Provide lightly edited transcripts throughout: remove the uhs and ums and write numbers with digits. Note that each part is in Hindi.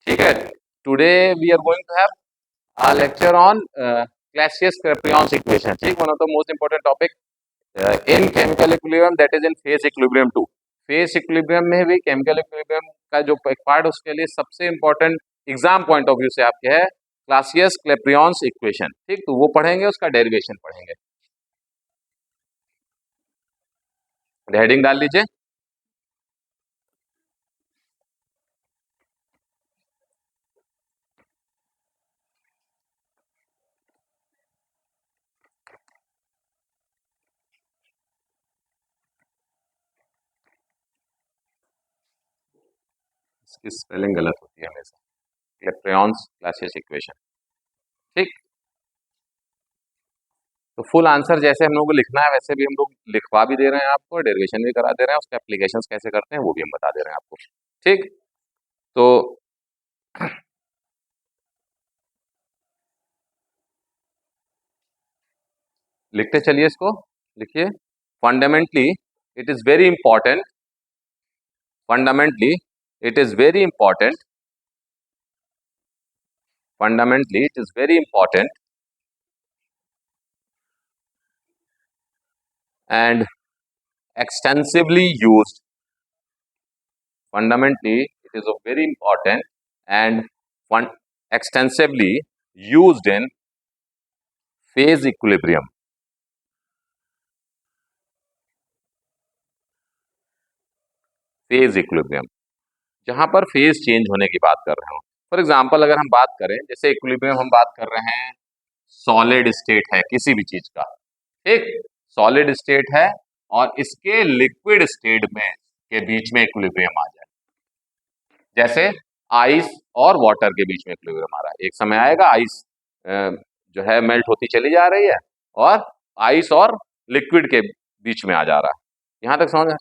ठीक है, today we are going to have a lecture on Clausius-Clapeyron's equation. ठीक, one of the most important topic in chemical equilibrium, that is in phase equilibrium too. phase equilibrium में भी chemical equilibrium का जो एक पार्ट उसके लिए सबसे important exam point of view से आपके है Clausius-Clapeyron's equation. ठीक, तो वो पढ़ेंगे, उसका डेरिवेशन पढ़ेंगे. हेडिंग डाल लीजिए. इसकी स्पेलिंग गलत होती है हमेशा. क्लेपेरॉन्स क्लासियस इक्वेशन. ठीक, तो फुल आंसर जैसे हम लोग को लिखना है वैसे भी हम लोग लिखवा भी दे रहे हैं आपको, डेरिवेशन भी करा दे रहे हैं, उसके एप्लीकेशंस कैसे करते हैं वो भी हम बता दे रहे हैं आपको. ठीक, तो लिखते चलिए इसको. लिखिए. Fundamentally it is very important. Fundamentally it is very important. Fundamentally it is very important and extensively used. Fundamentally, it is a very important and extensively used in phase equilibrium. Phase equilibrium, जहां पर फेज चेंज होने की बात कर रहे हो. फॉर एग्जांपल अगर हम बात करें, जैसे इक्विलिब्रियम हम बात कर रहे हैं, सॉलिड स्टेट है किसी भी चीज का. एक सॉलिड स्टेट है और इसके लिक्विड स्टेट में के बीच में इक्विलिब्रियम आ जाए. जैसे आइस और वाटर के बीच में इक्विलिब्रियम आ रहा है. एक समय आएगा आइस जो है मेल्ट होती चली जा रही है और आइस और लिक्विड के बीच में आ जा रहा है. यहां तक समझ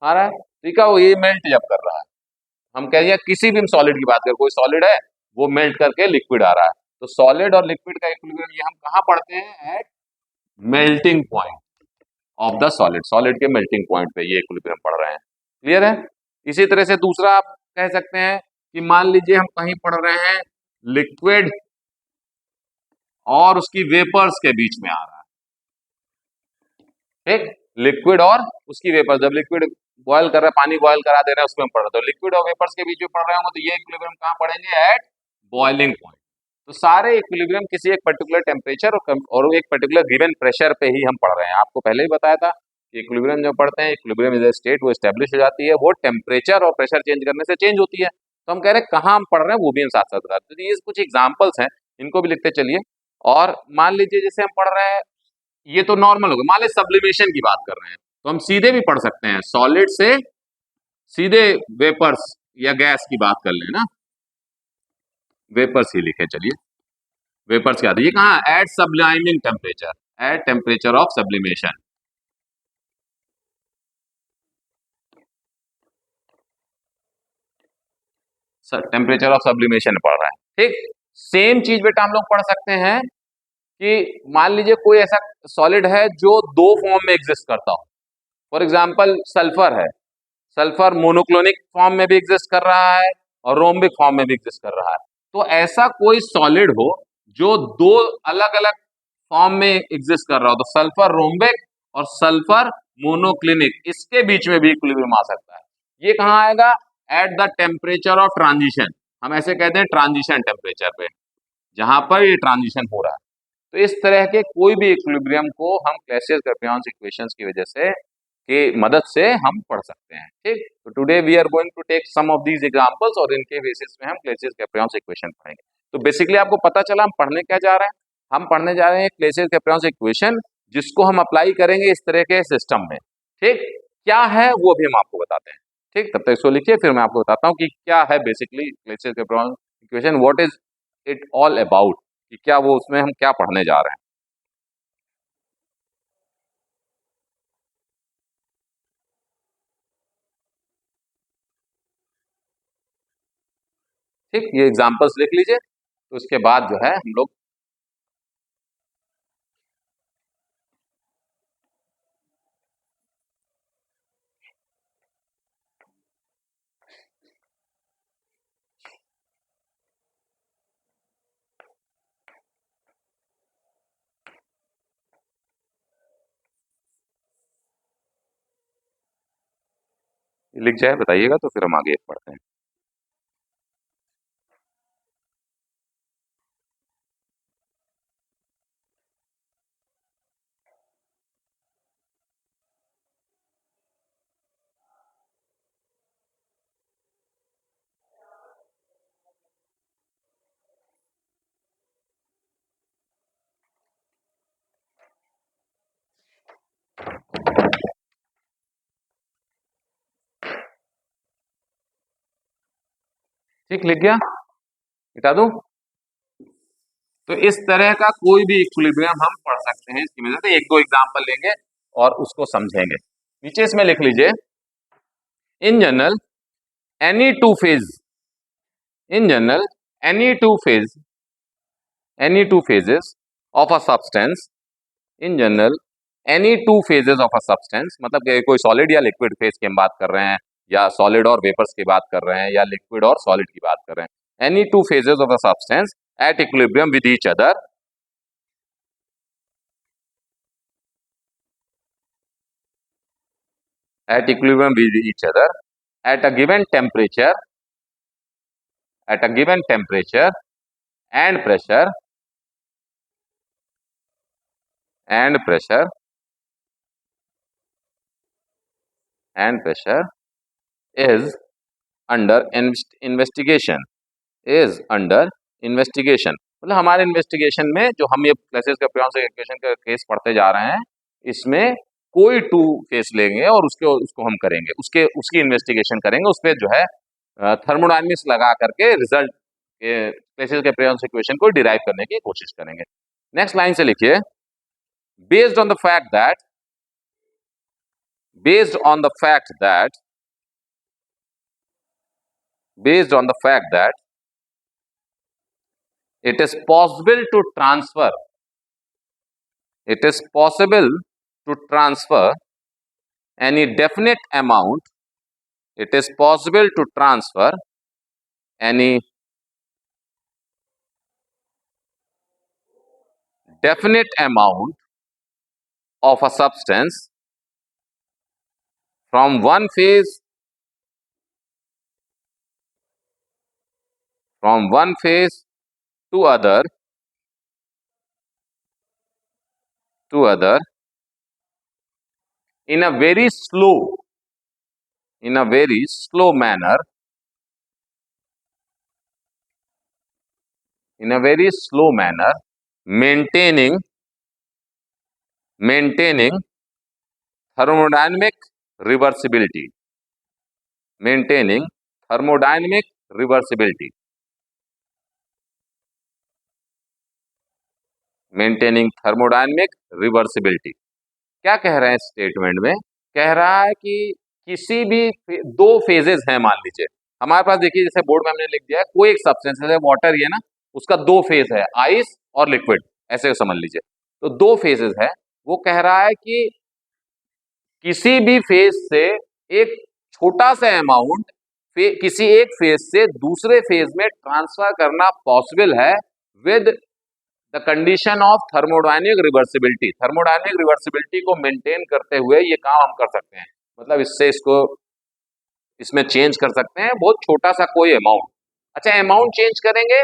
आ रहा है. ठीक है, वो ये मेल्ट जब कर रहा है, हम कह रहे हैं किसी भी सॉलिड की बात करें, कोई सॉलिड है वो मेल्ट करके लिक्विड आ रहा है, तो सॉलिड और लिक्विड का इक्विलिब्रियम ये हम कहां पढ़ते हैं? At melting point of the solid. Solid के मेल्टिंग पॉइंट पे ये इक्विलिब्रियम पढ़ रहे हैं. क्लियर है. इसी तरह से दूसरा आप कह सकते हैं कि मान लीजिए हम कहीं पढ़ रहे हैं लिक्विड और उसकी वेपर्स के बीच में आ रहा है. ठीक, लिक्विड और उसकी वेपर, जब लिक्विड बॉयल कर रहा है, पानी बॉयल करा दे रहा है, उसमें हम पढ़ रहे हैं, तो लिक्विड और वेपर्स के बीच में पढ़ रहे होंगे तो ये इक्विलिब्रियम कहां पढ़ेंगे? At boiling point. तो सारे इक्विलिब्रियम किसी एक पर्टिकुलर टेम्परेचर और एक पर्टिकुलर गिवन प्रेशर पे ही हम पढ़ रहे हैं. आपको पहले ही बताया था कि इक्विलिब्रियम जब पढ़ते हैं, इक्विलिब्रियम इज अ स्टेट, वो एस्टेब्लिश हो जाती है, वो टेम्परेचर और प्रेशर चेंज करने से चेंज होती है. तो हम कह रहे हैं कहाँ हम पढ़ रहे हैं वो भी हम साथ साथ बता देते हैं. ये कुछ एग्जाम्पल्स हैं, इनको भी लिखते चलिए. और मान लीजिए जैसे हम पढ़ रहे हैं, ये तो नॉर्मल हो गया. मान लीजिए सब्लिमेशन की बात कर रहे हैं, तो हम सीधे भी पढ़ सकते हैं, सॉलिड से सीधे वेपर्स या गैस की बात कर लें ना, वेपर्स ही लिखे चलिए. वेपर्स क्या ये कहा? At sublimating temperature, at temperature of sublimation. Temperature of sublimation पढ़ रहा है. ठीक, सेम चीज बेटा हम लोग पढ़ सकते हैं कि मान लीजिए कोई ऐसा सॉलिड है जो दो फॉर्म में एग्जिस्ट करता हो. फॉर एग्जाम्पल सल्फर है, सल्फर मोनोक्लोनिक फॉर्म में भी एग्जिस्ट कर रहा है और रोम्बिक फॉर्म में भी एग्जिस्ट कर रहा है. तो ऐसा कोई सॉलिड हो जो दो अलग अलग फॉर्म में एग्जिस्ट कर रहा हो, तो सल्फर रोम्बिक और सल्फर मोनोक्लिनिक, इसके बीच में भी इक्विलिब्रियम आ सकता है. ये कहाँ आएगा? At the temperature of transition. हम ऐसे कहते हैं ट्रांजिशन टेम्परेचर पे, जहां पर ये ट्रांजिशन हो रहा है. तो इस तरह के कोई भी इक्विलिब्रियम को हम क्लैसियस-क्लैपेरॉन्स इक्वेशंस की वजह से की मदद से हम पढ़ सकते हैं. ठीक, तो today we are going to take some of these examples और इनके बेसिस में हम क्लैसियस-क्लैपेरॉन्स इक्वेशन पढ़ेंगे. तो बेसिकली आपको पता चला हम पढ़ने क्या जा रहे हैं. हम पढ़ने जा रहे हैं क्लैसियस-क्लैपेरॉन्स इक्वेशन, जिसको हम अप्लाई करेंगे इस तरह के सिस्टम में. ठीक, क्या है वो भी हम आपको बताते हैं. ठीक, तब तक इसको लिखिए, फिर मैं आपको बताता हूँ कि क्या है basically Clausius Clapeyron's equation, what is it all about, कि क्या वो उसमें हम क्या पढ़ने जा रहे हैं. ठीक, ये एग्जांपल्स लिख लीजिए, तो उसके बाद जो है हम लोग लिख जाए बताइएगा तो फिर हम आगे पढ़ते हैं। ठीक, लिख गया, मिटा दूं? तो इस तरह का कोई भी इक्विलिब्रियम हम पढ़ सकते हैं इसकी मदद से। एक दो एग्जांपल लेंगे और उसको समझेंगे। नीचे इसमें लिख लीजिए, in general any two phase, in general any two phase, any two phases of a substance, in general any two phases of a substance, मतलब कि कोई सॉलिड या लिक्विड फेज की हम बात कर रहे हैं, या सॉलिड और वेपर्स की बात कर रहे हैं, या लिक्विड और सॉलिड की बात कर रहे हैं। Any two phases of a substance at equilibrium with each other, at equilibrium with each other at a given temperature, at a given temperature and pressure, and pressure, and pressure is under investigation, is under investigation। मतलब हमारे इन्वेस्टिगेशन में जो हम ये क्लासेस का प्रियोन से इक्वेशन का केस पढ़ते जा रहे हैं, इसमें कोई टू केस लेंगे और उसको हम करेंगे, उसकी इन्वेस्टिगेशन करेंगे, उस पर जो है थर्मोडायनेमिक्स लगा करके रिजल्ट क्लासेस के प्रियोन से इक्वेशन को डिराइव करने की कोशिश करेंगे। नेक्स्ट लाइन से लिखिए, based on the fact that, based on the fact that, based on the fact that it is possible to transfer, it is possible to transfer any definite amount, it is possible to transfer any definite amount of a substance from one phase, from one phase to other, to other in a very slow, in a very slow manner, in a very slow manner, maintaining, maintaining thermodynamic reversibility, maintaining thermodynamic reversibility, maintaining thermodynamic reversibility। क्या कह रहे हैं स्टेटमेंट में? कह रहा है कि किसी भी दो फेजेस हैं, मान लीजिए हमारे पास, देखिए जैसे बोर्ड में हमने लिख दिया है, कोई एक सब्सटेंस है वाटर, ये ना, उसका दो फेज है, आइस और लिक्विड, ऐसे समझ लीजिए। तो दो फेजेस है, वो कह रहा है कि किसी भी फेज से एक छोटा सा अमाउंट किसी एक फेज से दूसरे फेज में ट्रांसफर करना पॉसिबल है with the condition of thermodynamic reversibility. Thermodynamic reversibility को मेंटेन करते हुए ये काम हम कर सकते हैं, मतलब इससे इसको इसमें चेंज कर सकते हैं, बहुत छोटा सा कोई अमाउंट। अच्छा, अमाउंट चेंज करेंगे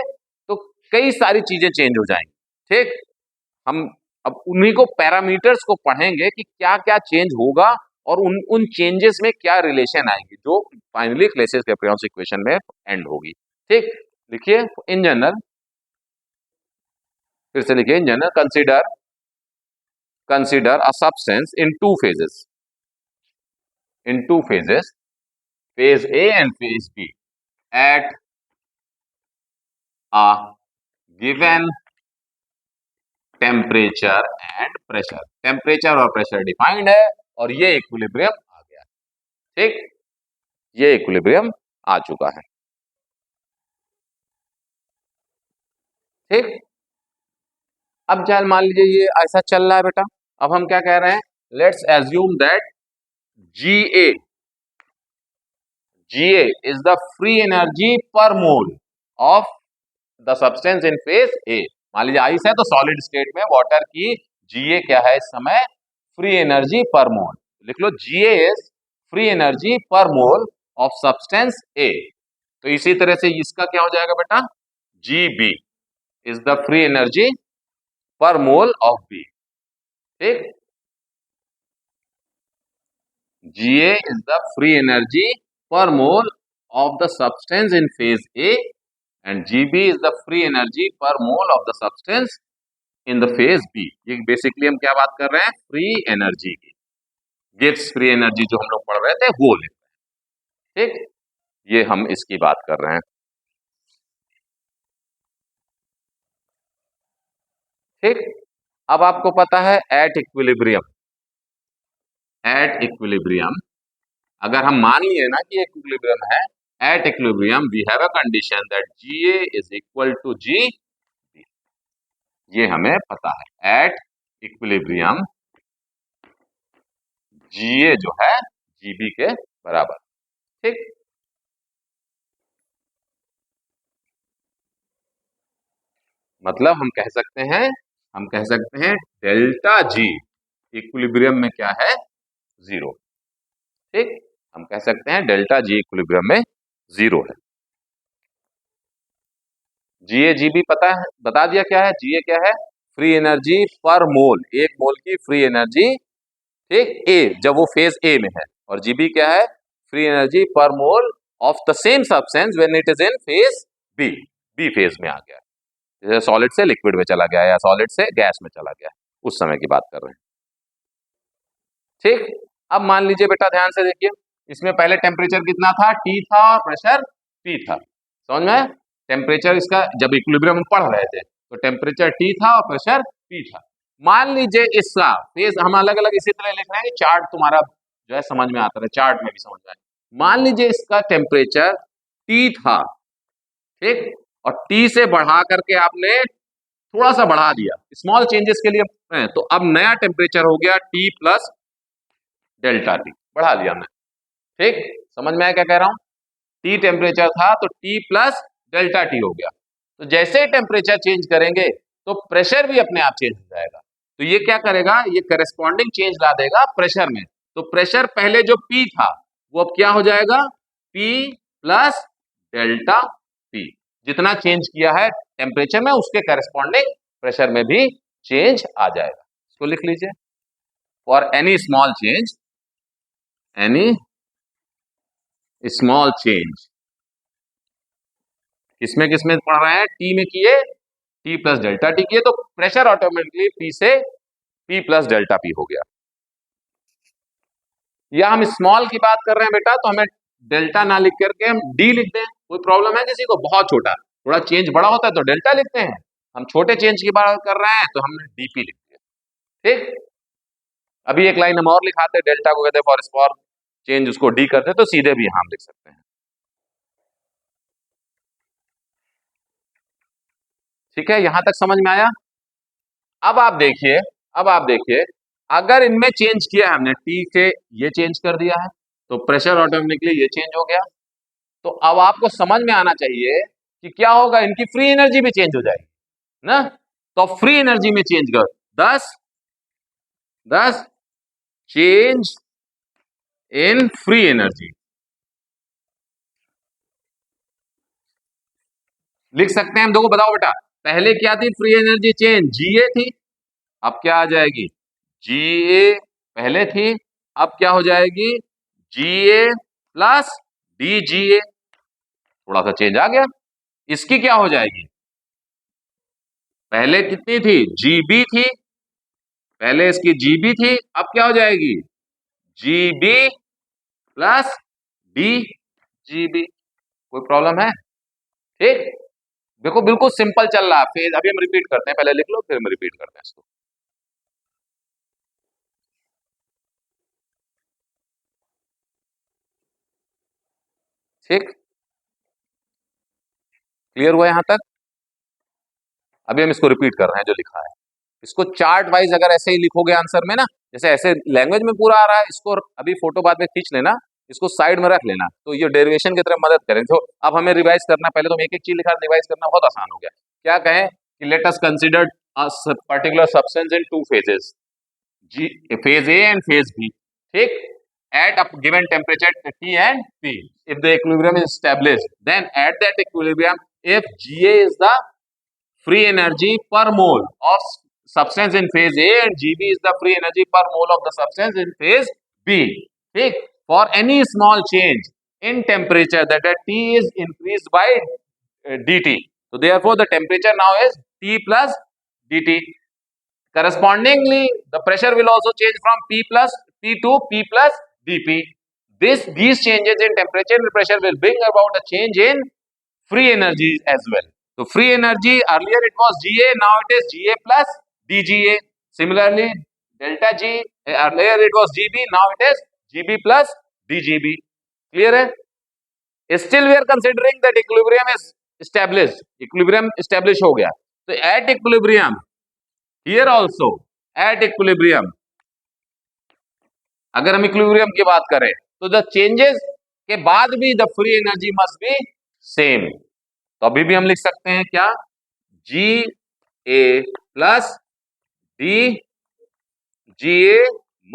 तो कई सारी चीजें चेंज हो जाएंगी, ठीक। हम अब उन्हीं को पैरामीटर्स को पढ़ेंगे कि क्या क्या चेंज होगा और उन चेंजेस में क्या रिलेशन आएंगे, जो फाइनली क्लेसियस कैप्रियॉन्स इक्वेशन में एंड होगी, ठीक। लिखिए, इन जनरल, फिर से लिखिए, in general consider, consider a substance in two phases, in two phases, phase A and phase B at a given temperature and pressure. Temperature और प्रेशर डिफाइंड है और ये इक्विलिब्रियम आ गया, ठीक, ये इक्विलिब्रियम आ चुका है, ठीक। अब चल मान लीजिए ये ऐसा चल रहा है बेटा, अब हम क्या कह रहे हैं, let's assume that GA, GA is the free energy per mole of the substance in phase A. मान लीजिए आइस है तो सॉलिड स्टेट में वाटर की GA क्या है इस समय, फ्री एनर्जी पर मोल। लिख लो, GA is free energy per mole of substance ए। तो इसी तरह से इसका क्या हो जाएगा बेटा, GB is the free energy per mole of B. ठीक, GA is the free energy per mole of the substance in phase A and GB is the free energy per mole of the substance in the phase B। ये बेसिकली हम क्या बात कर रहे हैं, फ्री एनर्जी की, गिब्स फ्री एनर्जी जो हम लोग पढ़ रहे थे वो ले। ठीक, ये हम इसकी बात कर रहे हैं। ठीक, अब आपको पता है एट इक्विलिब्रियम, एट इक्विलिब्रियम अगर हम मान लिए ना कि इक्विलिब्रियम है, at equilibrium we have a condition that GA is equal to G, ये हमें पता है। एट इक्विलिब्रियम GA जो है GB के बराबर। ठीक, मतलब हम कह सकते हैं डेल्टा G इक्विलिब्रियम में क्या है, 0। ठीक, हम कह सकते हैं डेल्टा G इक्विलिब्रियम में 0 है। GA GB पता है, बता दिया क्या है, GA क्या है, फ्री एनर्जी पर मोल, एक मोल की फ्री एनर्जी। ठीक, ए जब वो फेज ए में है, और GB क्या है, free energy per mole of the same substance when it is in phase B, B phase में आ गया, जैसे सॉलिड से लिक्विड में चला गया या सॉलिड से गैस में चला गया, उस समय की बात कर रहे हैं। ठीक, अब मान लीजिए बेटा ध्यान से देखिए, इसमें पहले टेम्परेचर कितना था, T था, और प्रेशर P था। समझ में, टेम्परेचर इसका जब इक्विलिब्रियम में पढ़ रहे थे तो टेम्परेचर T था और प्रेशर P था। मान लीजिए इसका फेज हम अलग अलग इसी तरह लिख रहे हैं, चार्ट तुम्हारा जो है समझ में आता है, चार्ट में भी समझ में आए। मान लीजिए इसका टेम्परेचर T था, ठीक, और T से बढ़ा करके आपने थोड़ा सा बढ़ा दिया, स्मॉल चेंजेस के लिए, तो अब नया टेम्परेचर हो गया T प्लस डेल्टा T, बढ़ा दिया हमने। ठीक, समझ में आया क्या कह रहा हूं, T टेम्परेचर था तो T प्लस डेल्टा T हो गया। तो जैसे ही टेम्परेचर चेंज करेंगे तो प्रेशर भी अपने आप चेंज हो जाएगा। तो ये क्या करेगा, ये करस्पॉन्डिंग चेंज ला देगा प्रेशर में। तो प्रेशर पहले जो P था वो अब क्या हो जाएगा, P प्लस डेल्टा P। जितना चेंज किया है टेम्परेचर में उसके करस्पॉन्डिंग प्रेशर में भी चेंज आ जाएगा। इसको लिख लीजिए, for any small change, any small change, किसमें किसमें पढ़ रहे हैं, T में किए, T प्लस डेल्टा T किए, तो प्रेशर ऑटोमेटिकली P से P प्लस डेल्टा P हो गया। या हम स्मॉल की बात कर रहे हैं बेटा, तो हमें डेल्टा ना लिख करके हम D लिख दें, कोई प्रॉब्लम है किसी को, बहुत छोटा, थोड़ा चेंज बड़ा होता है तो डेल्टा लिखते हैं, हम छोटे चेंज की बात कर रहे हैं तो हमने DP लिख दिया। ठीक, अभी एक लाइन हम और लिखाते हैं, डेल्टा को कहते हैं फॉर स्मॉल चेंज, उसको D करते तो सीधे भी हम लिख सकते हैं। ठीक है, यहां तक समझ में आया। अब आप देखिए, अगर इनमें चेंज किया है हमने, T से ये चेंज कर दिया है तो प्रेशर ऑटोमेटिकली ये चेंज हो गया। तो अब आपको समझ में आना चाहिए कि क्या होगा, इनकी फ्री एनर्जी भी चेंज हो जाएगी ना। तो फ्री एनर्जी में चेंज कर, 10 चेंज इन फ्री एनर्जी लिख सकते हैं हम। देखो बताओ बेटा, पहले क्या थी फ्री एनर्जी चेंज, GA थी, अब क्या आ जाएगी, GA पहले थी, अब क्या हो जाएगी, GA प्लस DGA, थोड़ा सा चेंज आ गया। इसकी क्या हो जाएगी, पहले कितनी थी, GB थी, पहले इसकी GB थी, अब क्या हो जाएगी, GB प्लस DGB। कोई प्रॉब्लम है, ठीक, देखो बिल्कुल सिंपल चल रहा है फेज। अभी हम रिपीट करते हैं, पहले लिख लो फिर हम रिपीट करते हैं इसको। ठीक, क्लियर हुआ यहां तक। अभी हम इसको रिपीट कर रहे हैं जो लिखा है, इसको चार्ट वाइज अगर ऐसे ही लिखोगे आंसर में ना, जैसे ऐसे लैंग्वेज में पूरा आ रहा है, इसको अभी फोटो बाद में खींच लेना, इसको साइड में रख लेना, तो ये डेरिवेशन की तरफ मदद करें। तो अब हमें रिवाइज करना, पहले तो एक एक चीज लिखा, रिवाइज करना बहुत आसान हो गया। क्या कहें कि let us consider particular substance in 2 phases, G phase A and phase B. ठीक, at a given temperature T and P. If the equilibrium is established, then at that equilibrium, if Ga is the free energy per mole of substance in phase A and Gb is the free energy per mole of the substance in phase B. ठीक? For any small change in temperature, that T is increased by dt. So therefore, the temperature now is T plus dt. Correspondingly, the pressure will also change from P to P plus dP. These changes in temperature and pressure will bring about a change in free energy as well. So free energy, earlier it was Ga, now it is Ga plus dGa. Similarly, delta G, earlier it was Gb, now it is Gb plus dGb. Clear है? Still we are considering that equilibrium is established. Equilibrium established हो गया. So at equilibrium, here also at equilibrium, अगर हम इक्विलिब्रियम की बात करें तो द चेंजेस के बाद भी the free energy must be same. तो अभी भी हम लिख सकते हैं क्या, G A plus D G A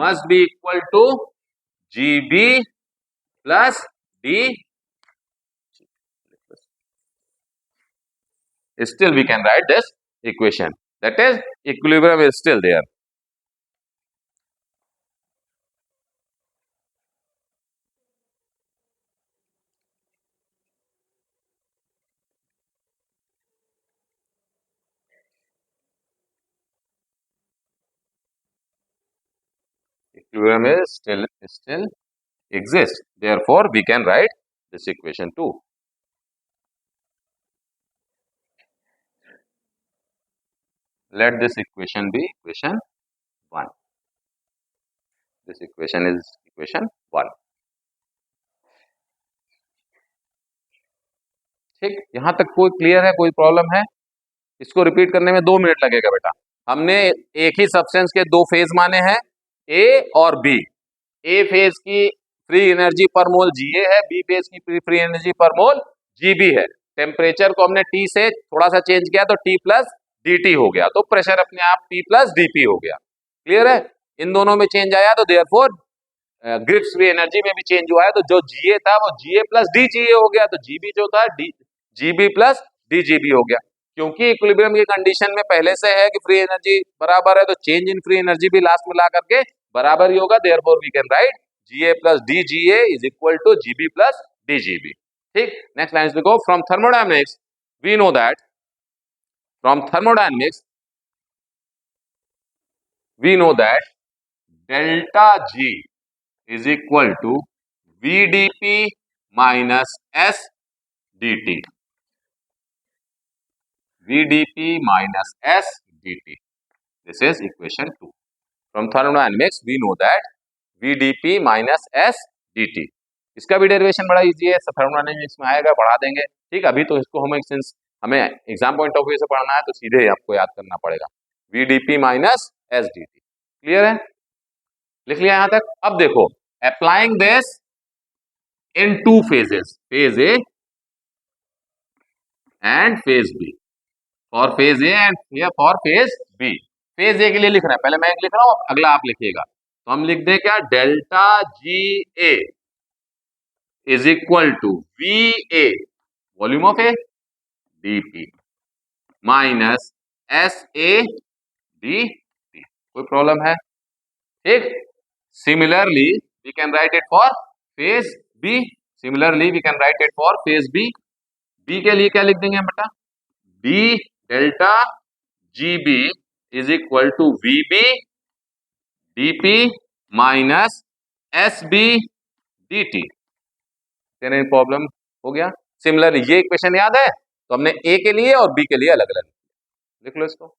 must be equal to G B plus D. Still we can write this equation, that is equilibrium is still there. Equilibrium is still exists, therefore we can write this equation too. Let this equation be equation 1. This equation is equation 1. ठीक, यहां तक कोई क्लियर है, कोई प्रॉब्लम है? इसको रिपीट करने में 2 मिनट लगेगा बेटा. हमने एक ही सब्सटेंस के 2 फेज माने हैं, ए और बी. ए फेज की फ्री एनर्जी पर मोल Ga है, बी फेज की फ्री एनर्जी पर मोल Gb है. टेम्परेचर को हमने T से थोड़ा सा चेंज किया तो T प्लस dt हो गया, तो प्रेशर अपने आप P प्लस dP हो गया. क्लियर है? इन दोनों में चेंज आया तो देयरफॉर ग्रिप्स फ्री एनर्जी में भी चेंज हुआ है, तो जो Ga था वो Ga प्लस dGa हो गया, तो Gb जो था Gb प्लस dGb हो गया. क्योंकि इक्विलिब्रियम की कंडीशन में पहले से है कि फ्री एनर्जी बराबर है, तो चेंज इन फ्री एनर्जी भी लास्ट में ला करके बराबर ही होगा. Therefore we can write Ga plus dGa is equal to Gb plus dGb. ठीक, नेक्स्ट लाइन लिखो. From thermodynamics we know that, from thermodynamics we know that delta G is equal to VdP minus S dt. VdP minus S dt. This is equation 2. From thermodynamics we know that VdP minus S dt. इसका भी डेरिवेशन बड़ा इजी है, थर्मोडायनेमिक्स में आएगा, पढ़ा देंगे. ठीक, अभी तो इसको हमें एग्जाम पॉइंट ऑफ व्यू से पढ़ना है, तो सीधे आपको याद करना पड़ेगा. VdP minus S dt. Clear है? लिख लिया यहां तक. अब देखो, applying this in 2 phases, phase A and phase B. For phase A and for phase B. Phase A के लिए लिखना है, पहले मैं लिख रहा हूं, अगला आप लिखिएगा. तो हम लिख दें क्या, delta G A is equal to V A volume of A dP minus S A D T. कोई प्रॉब्लम है? ठीक. Similarly we can write it for phase B. Similarly we can write it for phase B. B के लिए क्या लिख देंगे बेटा, B delta G B is equal to V B dP minus S B D T. Problem हो गया. सिमिलरली ये इक्वेशन याद है, तो हमने ए के लिए और बी के लिए अलग अलग लिख लो इसको.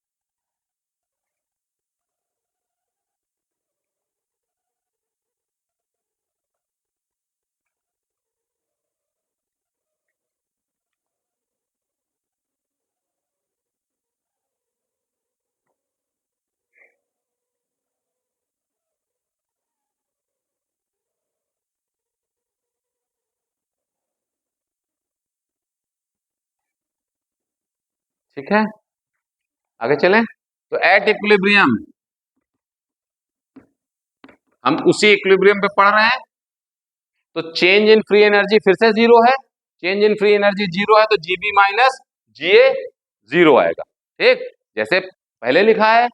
ठीक है, आगे चलें. तो एट इक्विलिब्रियम हम उसी इक्विलिब्रियम पे पढ़ रहे हैं तो चेंज इन फ्री एनर्जी फिर से जीरो है, change in free energy zero है तो जीबी माइनस जीए जीरो आएगा। ठीक, जैसे पहले लिखा है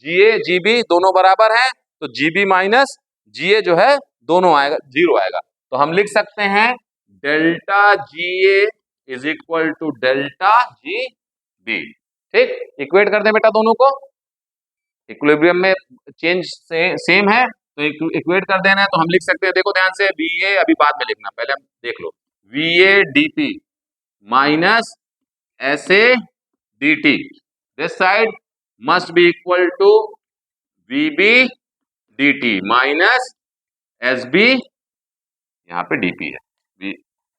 जीए जीबी दोनों बराबर हैं, तो जीबी माइनस जीए जो है दोनों आएगा, जीरो आएगा। तो हम लिख सकते हैं delta G A is equal to delta G B. ठीक, इक्वेट कर दें बेटा दोनों को, इक्विलिब्रियम में चेंज सेम है तो इक्वेट कर देना है। तो हम लिख सकते हैं, देखो ध्यान से, वी ए अभी बाद में लिखना, पहले हम देख लो, V A D P minus S A D T, this side must be equal to V B D T minus S B, यहाँ पे डीपी है,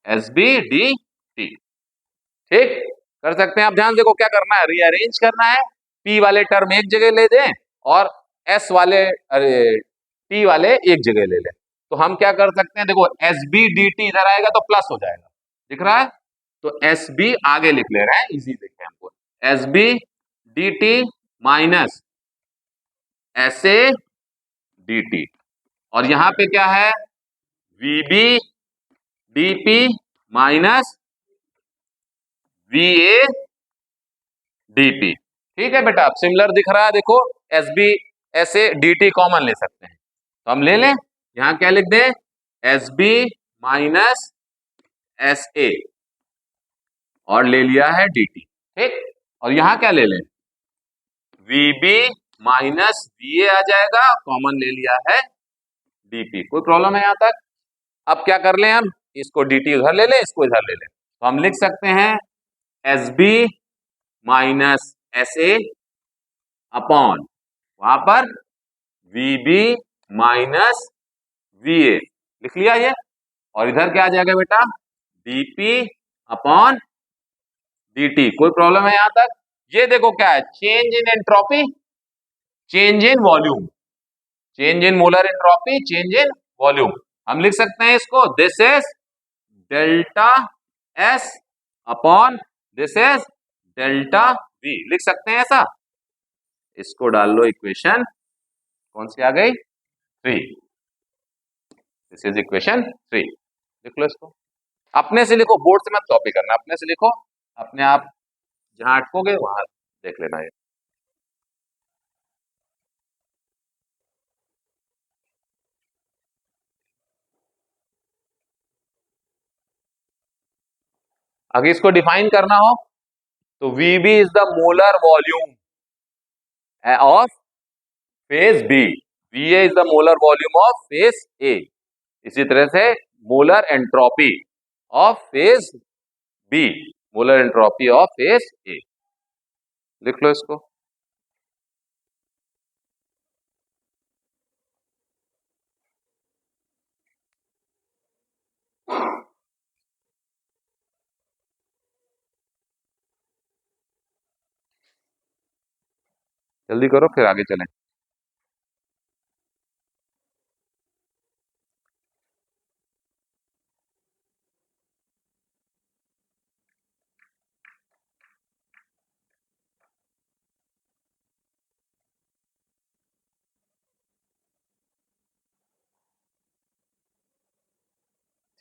एस बी डी टी। ठीक, कर सकते हैं। आप ध्यान देखो क्या करना है, रीअरेंज करना है, पी वाले टर्म एक जगह ले दें और एस वाले टी वाले एक जगह ले लें। तो हम क्या कर सकते हैं, देखो एस बी डी टी इधर आएगा तो प्लस हो जाएगा, दिख रहा है, तो एस बी आगे लिख ले रहे हैं, इजी देखें हमको, S B D T minus S A D T, और यहां पे क्या है, V B D P minus V A D P. ठीक है बेटा, अब सिमिलर दिख रहा है, देखो S B S A D T common ले सकते हैं, तो हम ले लें, यहां क्या लिख दें, S B minus S A और ले लिया है डी टी। ठीक, और यहां क्या ले लें, V B minus V A आ जाएगा, कॉमन ले लिया है डी पी। कोई प्रॉब्लम है यहां तक? अब क्या कर लें, हम इसको डी टी उधर ले लें, इसको इधर ले लें, तो हम लिख सकते हैं S B minus S A upon वहां पर V B minus V A, लिख लिया ये, और इधर क्या आ जाएगा बेटा, डीपी अपॉन dt। कोई प्रॉब्लम है यहां तक? ये देखो क्या है, change in entropy, change in volume, change in molar entropy, change in volume. हम लिख सकते हैं इसको, this is delta S upon this is delta V, लिख सकते हैं ऐसा। इसको डाल लो, इक्वेशन कौन सी आ गई, 3, दिस इज इक्वेशन 3। लिख लो इसको, अपने से लिखो, बोर्ड से मत कॉपी करना, अपने से लिखो, अपने आप जहां अटकोगे वहां देख लेना है। अगर इसको डिफाइन करना हो तो VB is the molar volume of phase B, VA is the molar volume of phase A, इसी तरह से molar entropy of phase B, molar entropy of phase A, लिख लो इसको। जल्दी करो फिर आगे चलें।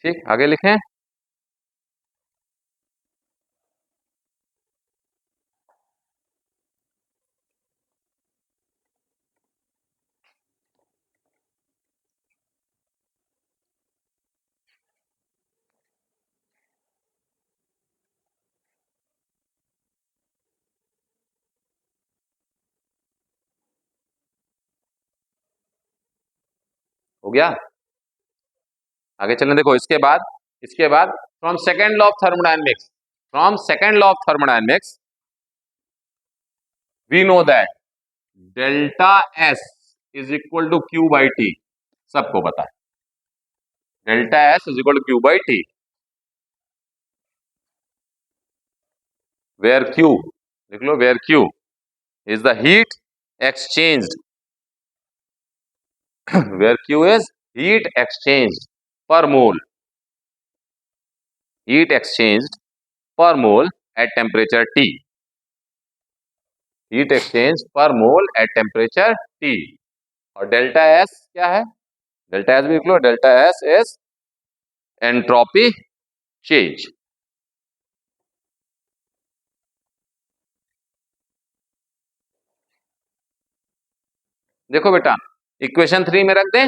ठीक, आगे लिखें। हो गया, आगे चलें। देखो इसके बाद from second law of thermodynamics, from second law of thermodynamics we know that delta S is equal to Q by T, सबको पता है, delta S is equal to Q by T, where Q, लिख लो, where Q is the heat exchanged, where Q is heat exchanged per mole, heat exchanged per mole at temperature T, heat exchanged per mole at temperature T। और डेल्टा S क्या है, डेल्टा S भी लिख लो, delta S is entropy change. देखो बेटा, इक्वेशन 3 में रख दें।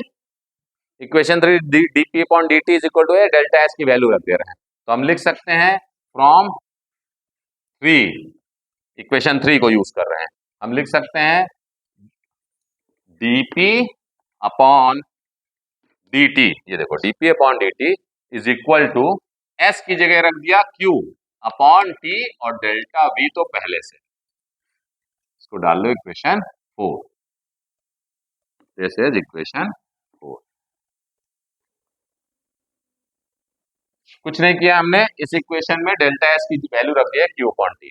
Equation 3 dp upon dt is equal to delta S की वैल्यू रख दे रहे हैं, तो हम लिख सकते हैं फ्रॉम 3, इक्वेशन 3 को यूज कर रहे हैं, हम लिख सकते हैं dp अपॉन dt, ये देखो dp upon dt is equal to s की जगह रख दिया q अपॉन t और डेल्टा v तो पहले से, इसको डाल लो इक्वेशन 4, दिस इज इक्वेशन 4। कुछ नहीं किया हमने, इस इक्वेशन में डेल्टा एस की वैल्यू रख दिया q अपॉन t।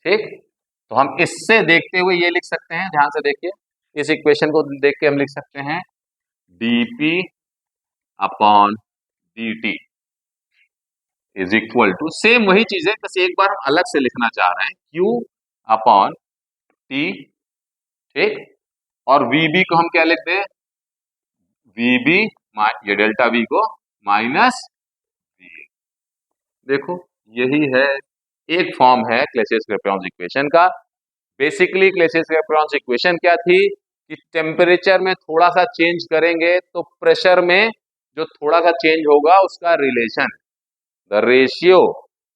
ठीक, तो हम इससे देखते हुए ये लिख सकते हैं, ध्यान से देखिए, इस इक्वेशन को देख के हम लिख सकते हैं dp upon dt is equal to, same वही चीज है, बस एक बार हम अलग से लिखना चाह रहे हैं, q अपॉन t। ठीक, और vb को हम क्या लिख दें, vb, ये डेल्टा v को माइनस v। देखो यही है, एक फॉर्म है क्लेसियस-क्लैपेरॉन इक्वेशन का। बेसिकली क्लेसियस-क्लैपेरॉन इक्वेशन क्या थी कि टेम्परेचर में थोड़ा सा चेंज करेंगे तो प्रेशर में जो थोड़ा सा चेंज होगा उसका relation, the ratio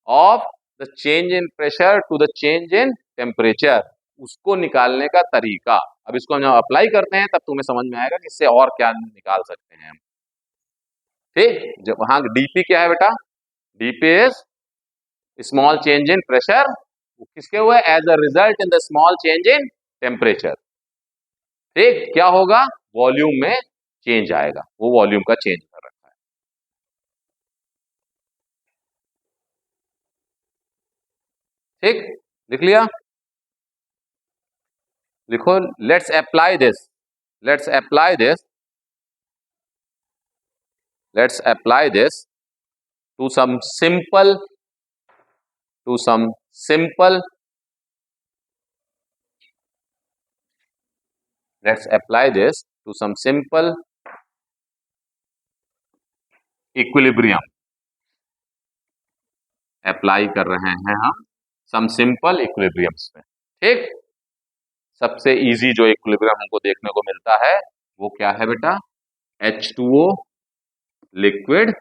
of the change in pressure to the change in temperature, उसको निकालने का तरीका। अब इसको हम जब अप्लाई करते हैं तब तुम्हें समझ में आएगा कि इससे और क्या निकाल सकते हैं हम। ठीक, जब वहां डीपी क्या है बेटा, DP is small change in pressure, किसके हुए, as a result in the small change in temperature. ठीक, क्या होगा, वॉल्यूम में चेंज आएगा, वो वॉल्यूम का चेंज कर रखा है। ठीक, लिख लिया, लिखो, let's apply this, let's apply this, let's apply this to some simple, to some simple, let's apply this to some simple equilibrium. Apply कर रहे हैं हम सम सिंपल इक्विलिब्रियम्स में। ठीक, सबसे इजी जो इक्विलिब्रियम हमको देखने को मिलता है वो क्या है बेटा, H2O लिक्विड,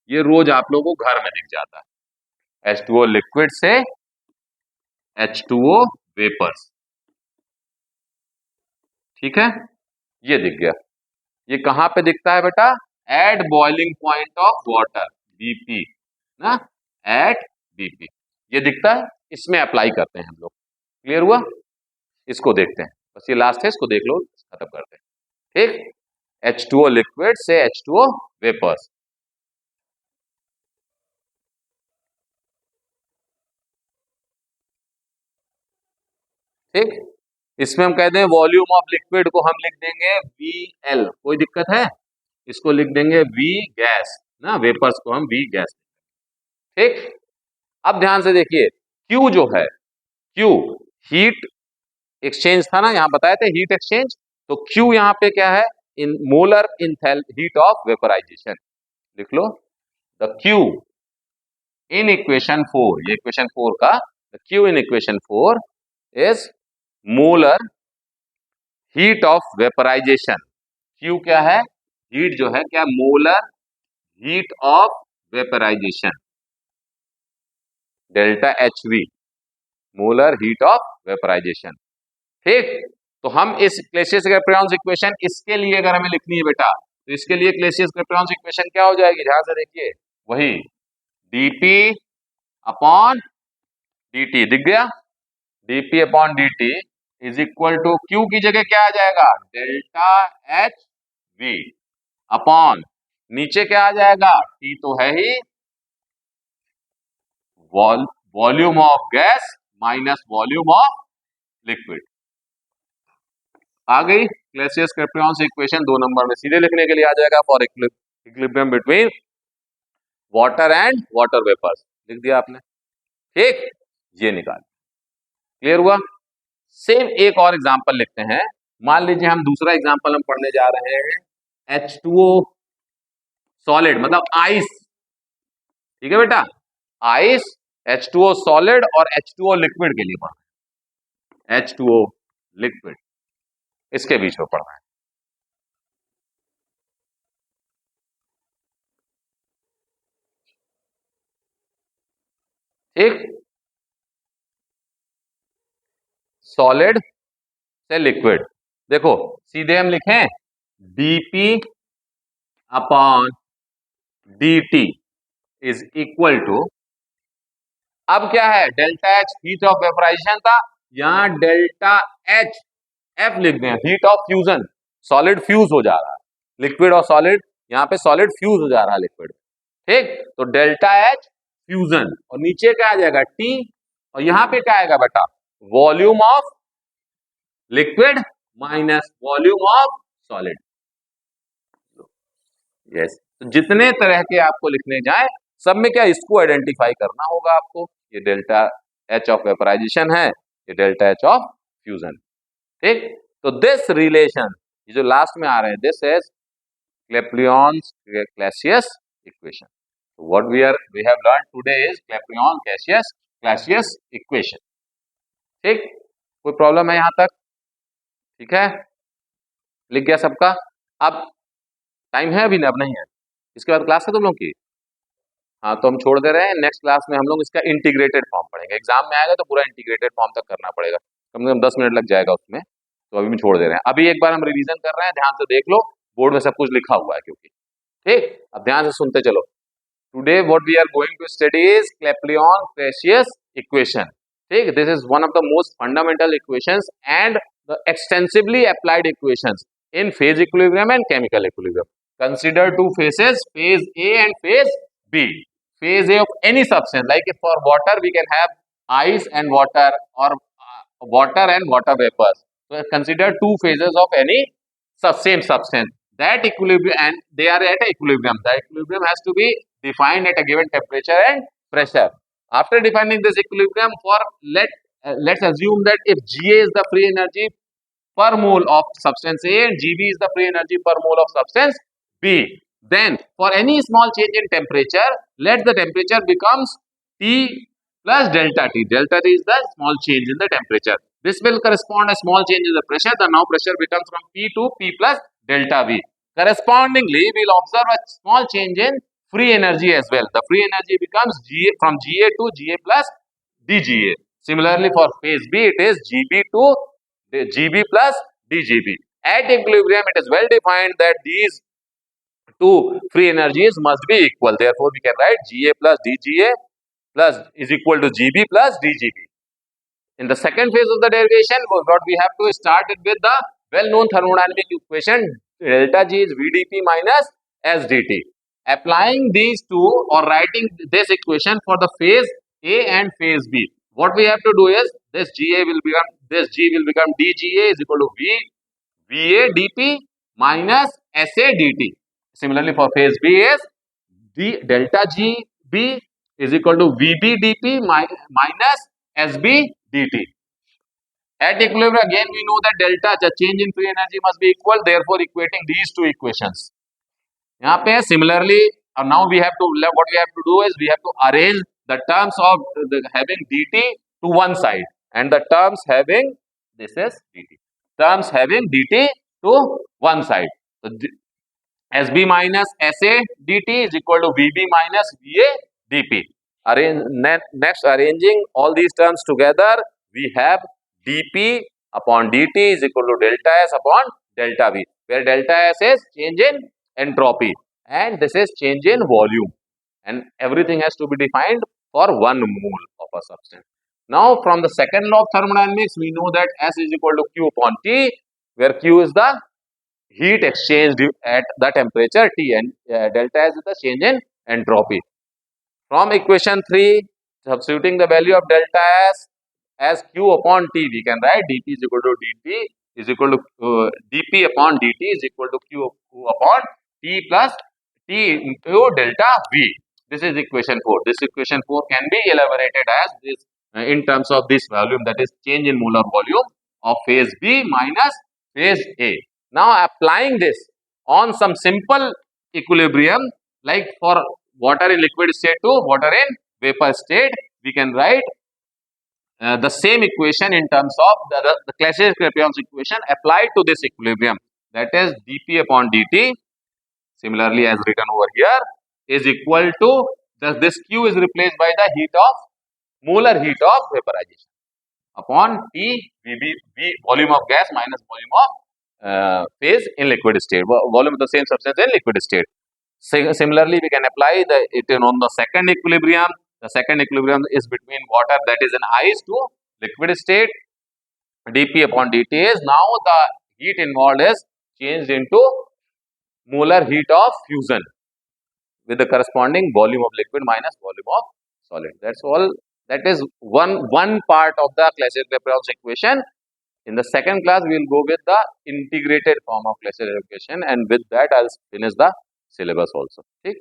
ये रोज आप लोगों को घर में दिख जाता है, H2O लिक्विड से H2O वेपर्स। ठीक है, ये दिख गया, ये कहां पे दिखता है बेटा, at boiling point of water, BP ना, एट BP ये दिखता है, इसमें अप्लाई करते हैं हम लोग। क्लियर हुआ, इसको देखते हैं, बस ये लास्ट है, इसको देख लो, खत्म करते हैं। ठीक, H2O लिक्विड से H2O वेपर्स। ठीक, इसमें हम कहते हैं वॉल्यूम ऑफ लिक्विड को हम लिख देंगे VL, कोई दिक्कत है, इसको लिख देंगे V गैस ना, वेपर्स को हम V गैस। ठीक, अब ध्यान से देखिए, Q जो है, Q हीट एक्सचेंज था ना, यहां बताए थे हीट एक्सचेंज, तो Q यहां पे क्या है, इन मोलर इंथैल हीट ऑफ वेपराइजेशन, लिख लो द Q इन इक्वेशन 4, ये इक्वेशन 4 का Q in equation 4 is molar heat of vaporization. Q क्या है, हीट जो है क्या, molar heat of vaporization, delta HV, molar heat of vaporization. ठीक, तो हम इस क्लेसियस-क्लैपेरॉन इक्वेशन, इसके लिए अगर हमें लिखनी है बेटा, तो इसके लिए क्लेसियस-क्लैपेरॉन इक्वेशन क्या हो जाएगी, ध्यान से देखिए, वही dP अपॉन dt, दिख गया, dP upon dt is equal to Q की जगह क्या आ जाएगा, डेल्टा HV अपॉन, नीचे क्या आ जाएगा, T तो है ही, volume of gas minus volume of liquid. आ गई क्लेसियस-क्लैपेरॉन इक्वेशन 2 नंबर में, सीधे लिखने के लिए आ जाएगा, for equilibrium between water and water vapours, लिख दिया आपने। ठीक, ये निकाल, क्लियर हुआ। सेम एक और एग्जांपल लिखते हैं। मान लीजिए हम दूसरा एग्जांपल हम पढ़ने जा रहे हैं H2O सॉलिड मतलब आइस, ठीक है बेटा, आइस, H2O सॉलिड और H2O लिक्विड के लिए पढ़ना है, H2O लिक्विड इसके बीच में पढ़ना है। ठीक, सॉलिड से लिक्विड, देखो सीधे हम लिखें dP upon dt is equal to, अब क्या है, delta H heat of vaporisation था, यहां डेल्टा H F लिख दें, heat of fusion, solid fuse हो जा रहा है, लिक्विड और सॉलिड, यहां पे सॉलिड फ्यूज हो जा रहा है लिक्विड, ठीक, तो डेल्टा H फ्यूजन, और नीचे क्या आ जाएगा T, और यहां पे क्या आएगा बेटा, volume of liquid minus volume of solid. Yes, तो जितने तरह के आपको लिखने जाए सब में क्या इसको आइडेंटिफाई करना होगा आपको, ये डेल्टा H ऑफ वेपराइजेशन है, ये डेल्टा H ऑफ फ्यूजन, ठीक। तो दिस रिलेशन, ये जो लास्ट में आ रहे हैं, this is Clapeyron-Claisius equation. What we have learn today is Clapeyron-Claisius equation, ठीक। कोई प्रॉब्लम है यहां तक? ठीक है, लिख गया सबका? अब टाइम है अभी? अब नहीं है, इसके बाद क्लास है तुम लोग की? हाँ, तो हम छोड़ दे रहे हैं, नेक्स्ट क्लास में हम लोग इसका इंटीग्रेटेड फॉर्म पढ़ेंगे, एग्जाम में आएगा तो पूरा इंटीग्रेटेड फॉर्म तक करना पड़ेगा, कम से कम 10 मिनट लग जाएगा उसमें, तो अभी हम छोड़ दे रहे हैं। अभी एक बार हम रिवीजन कर रहे हैं, ध्यान से देख लो, बोर्ड में सब कुछ लिखा हुआ है क्योंकि, ठीक, अब ध्यान से सुनते चलो। Today what we are going to study is Clapeyron-Claisius equation, ठीक, this is one of the most fundamental equations and the extensively applied equations in phase equilibrium and chemical equilibrium. Consider two phases, phase A and phase B. Phase A of any substance, like if for water we can have ice and water, or water and water vapors. So consider two phases of any same substance. That equilibrium, and they are at equilibrium. The equilibrium has to be defined at a given temperature and pressure. After defining this equilibrium, for let's assume that if Ga is the free energy per mole of substance A and Gb is the free energy per mole of substance B, then for any small change in temperature, let the temperature becomes T plus delta T. Delta T is the small change in the temperature. This will correspond a small change in the pressure. The now pressure becomes from P to P plus delta V. Correspondingly, we will observe a small change in free energy as well. The free energy becomes Ga from Ga to Ga plus dGa. Similarly, for phase B, it is Gb to Gb plus dGb. At equilibrium, it is well defined that these two free energies must be equal. Therefore, we can write Ga plus dGa plus is equal to Gb plus dGb. In the second phase of the derivation, what we have to start it with the well-known thermodynamic equation delta G is Vdp minus SdT. Applying these two or writing this equation for the phase A and phase B, what we have to do is this G will become dGa is equal to Va dP minus Sa dt. Similarly, for phase B is delta Gb is equal to Vb dP minus Sb dt. At equilibrium, again we know that delta, the change in free energy must be equal. Therefore, equating these two equations. यहाँ पे similarly, now we have to, what we have to do is we have to arrange the terms of having dt to one side and the terms having, this is dt, terms having dt to one side. So, Sb minus Sa dt is equal to Vb minus Va dP. Next, arranging all these terms together, we have dP upon dt is equal to delta S upon delta V, where delta S is change in entropy and this is change in volume, and everything has to be defined for 1 mole of a substance. Now, from the second law of thermodynamics, we know that S is equal to Q upon T, where Q is the heat exchanged at the temperature T and delta S is the change in entropy. From equation 3, substituting the value of delta S as Q upon T, we can write dP is equal to dt is equal to dP upon dt is equal to Q upon T plus T into delta V. This is equation 4. This equation 4 can be elaborated as this in terms of this volume, that is change in molar volume of phase B minus phase A. Now applying this on some simple equilibrium, like for water in liquid state to water in vapor state, we can write the same equation in terms of the Clausius-Clapeyron's equation applied to this equilibrium, that is dP upon dt, similarly as written over here, is equal to this Q is replaced by the heat of molar heat of vaporization upon T VB, V volume of gas minus volume of phase in liquid state, volume of the same substance in liquid state. Similarly, we can apply it on the second equilibrium. The second equilibrium is between water that is in ice to liquid state. dP upon dt is now the heat involved is changed into molar heat of fusion with the corresponding volume of liquid minus volume of solid. That's all. That is one part of the Clausius-Clapeyron's equation. In the second class, we will go with the integrated form of Clausius equation, and with that, I'll finish the syllabus also. Okay?